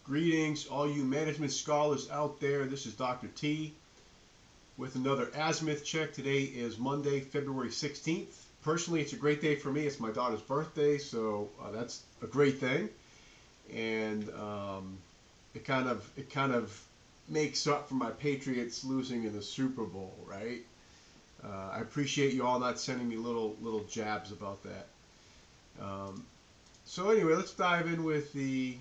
Greetings, all you management scholars out there. This is Dr. T with another Azimuth check. Today is Monday, February 16th. Personally, it's a great day for me. It's my daughter's birthday, so that's a great thing. And it kind of makes up for my Patriots losing in the Super Bowl, right? I appreciate you all not sending me little jabs about that. So anyway, let's dive in with the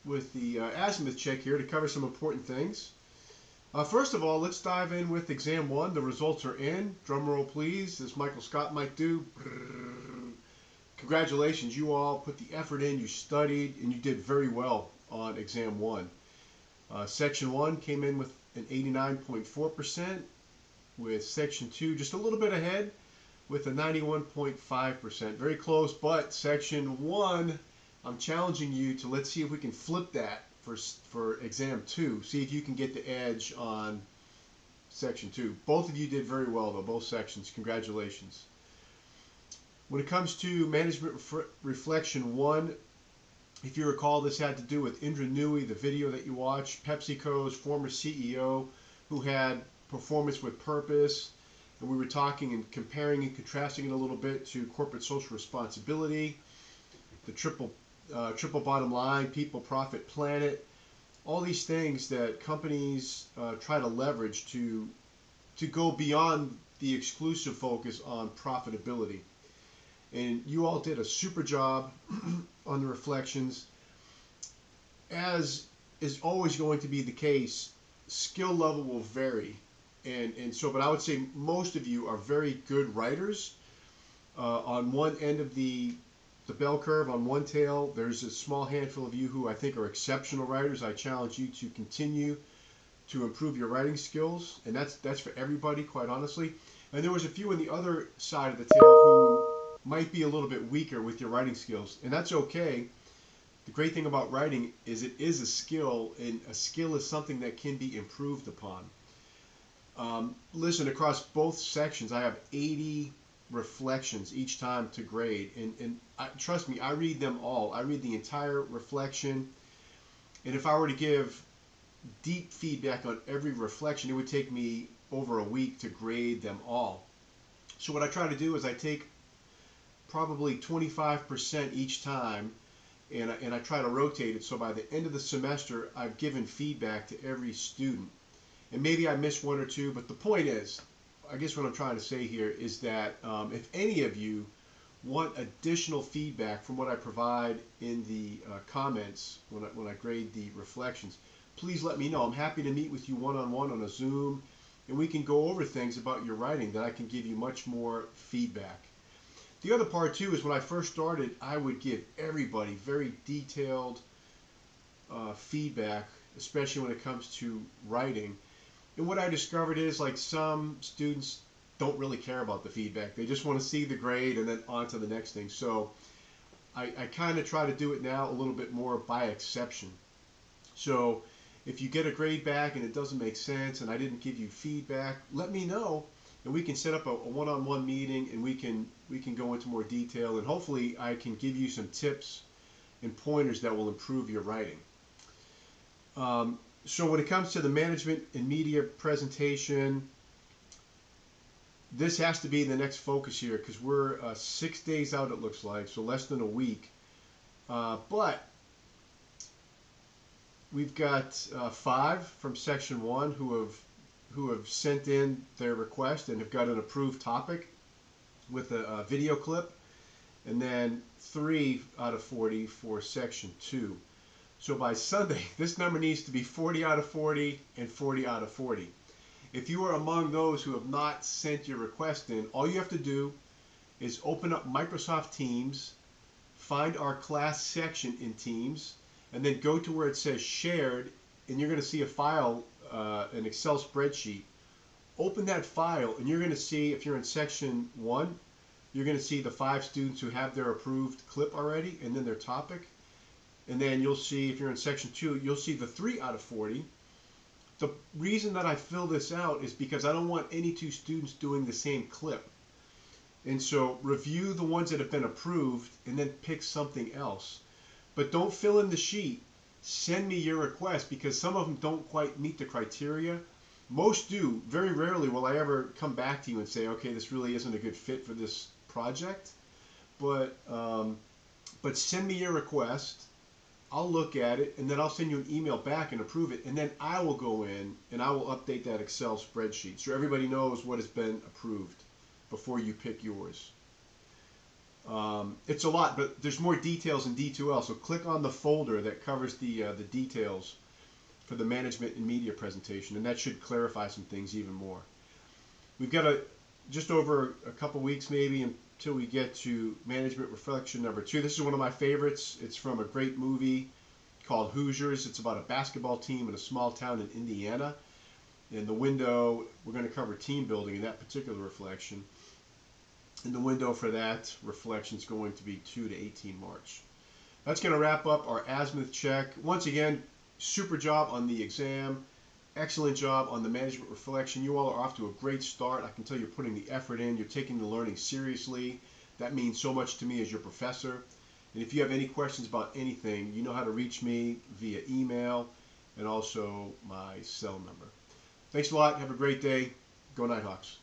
Azimuth check here to cover some important things. First of all, let's dive in with exam 1. The results are in. Drum roll, please, as Michael Scott might do. Congratulations, you all put the effort in, you studied, and you did very well on exam 1. Section 1 came in with an 89.4%, with section 2 just a little bit ahead with a 91.5%. Very close, but section 1, I'm challenging you to, let's see if we can flip that for exam 2. See if you can get the edge on section 2. Both of you did very well though, both sections. Congratulations. When it comes to management reflection 1, if you recall, this had to do with Indra Nooyi, the video that you watched, PepsiCo's former CEO who had performance with purpose. And we were talking and comparing and contrasting it a little bit to corporate social responsibility, the triple bottom line, people, profit, planet, all these things that companies try to leverage to go beyond the exclusive focus on profitability. And you all did a super job on the reflections. As is always going to be the case, skill level will vary. But I would say most of you are very good writers. On one end of the bell curve, on one tail, there's a small handful of you who I think are exceptional writers. I challenge you to continue to improve your writing skills, and that's for everybody, quite honestly. And there was a few on the other side of the tail who might be a little bit weaker with your writing skills, and that's okay. The great thing about writing is it is a skill, and a skill is something that can be improved upon. Listen, across both sections, I have 80 reflections each time to grade, and trust me, I read them all. I read the entire reflection, and if I were to give deep feedback on every reflection, it would take me over a week to grade them all. So what I try to do is I take probably 25% each time, and I try to rotate it, so by the end of the semester I've given feedback to every student. And maybe I missed one or two, but the point is, I guess what I'm trying to say here is that if any of you want additional feedback from what I provide in the comments when I grade the reflections, please let me know. I'm happy to meet with you one-on-one on a Zoom, and we can go over things about your writing that I can give you much more feedback. The other part too is when I first started, I would give everybody very detailed feedback, especially when it comes to writing. And what I discovered is, like, some students don't really care about the feedback. They just want to see the grade and then on to the next thing. So I kind of try to do it now a little bit more by exception. So if you get a grade back and it doesn't make sense and I didn't give you feedback, let me know, and we can set up a one-on-one meeting, and we can go into more detail, and hopefully I can give you some tips and pointers that will improve your writing. So when it comes to the management and media presentation, this has to be the next focus here, because we're 6 days out, it looks like, so less than a week. But we've got 5 from section 1 who have sent in their request and have got an approved topic with a video clip, and then 3 out of 40 for section 2. So by Sunday, this number needs to be 40 out of 40 and 40 out of 40. If you are among those who have not sent your request in, all you have to do is open up Microsoft Teams, find our class section in Teams, and then go to where it says shared, and you're going to see a file, an Excel spreadsheet. Open that file, and you're going to see, if you're in section 1, you're going to see the 5 students who have their approved clip already, and then their topic. And then you'll see, if you're in section 2, you'll see the 3 out of 40. The reason that I fill this out is because I don't want any 2 students doing the same clip. And so review the ones that have been approved and then pick something else. But don't fill in the sheet. Send me your request, because some of them don't quite meet the criteria. Most do. Very rarely will I ever come back to you and say, okay, this really isn't a good fit for this project. But send me your request. I'll look at it, and then I'll send you an email back and approve it. And then I will go in and I will update that Excel spreadsheet so everybody knows what has been approved before you pick yours. It's a lot, but there's more details in D2L. So click on the folder that covers the details for the management and media presentation, and that should clarify some things even more. We've got just over a couple weeks maybe until we get to management reflection number 2. This is one of my favorites. It's from a great movie called Hoosiers. It's about a basketball team in a small town in Indiana. In the window, we're going to cover team building in that particular reflection. And the window for that reflection is going to be 2 to 18 March. That's going to wrap up our Azimuth check. Once again, super job on the exam. Excellent job on the management reflection. You all are off to a great start. I can tell you're putting the effort in. You're taking the learning seriously. That means so much to me as your professor. And if you have any questions about anything, you know how to reach me via email and also my cell number. Thanks a lot. Have a great day. Go Nighthawks.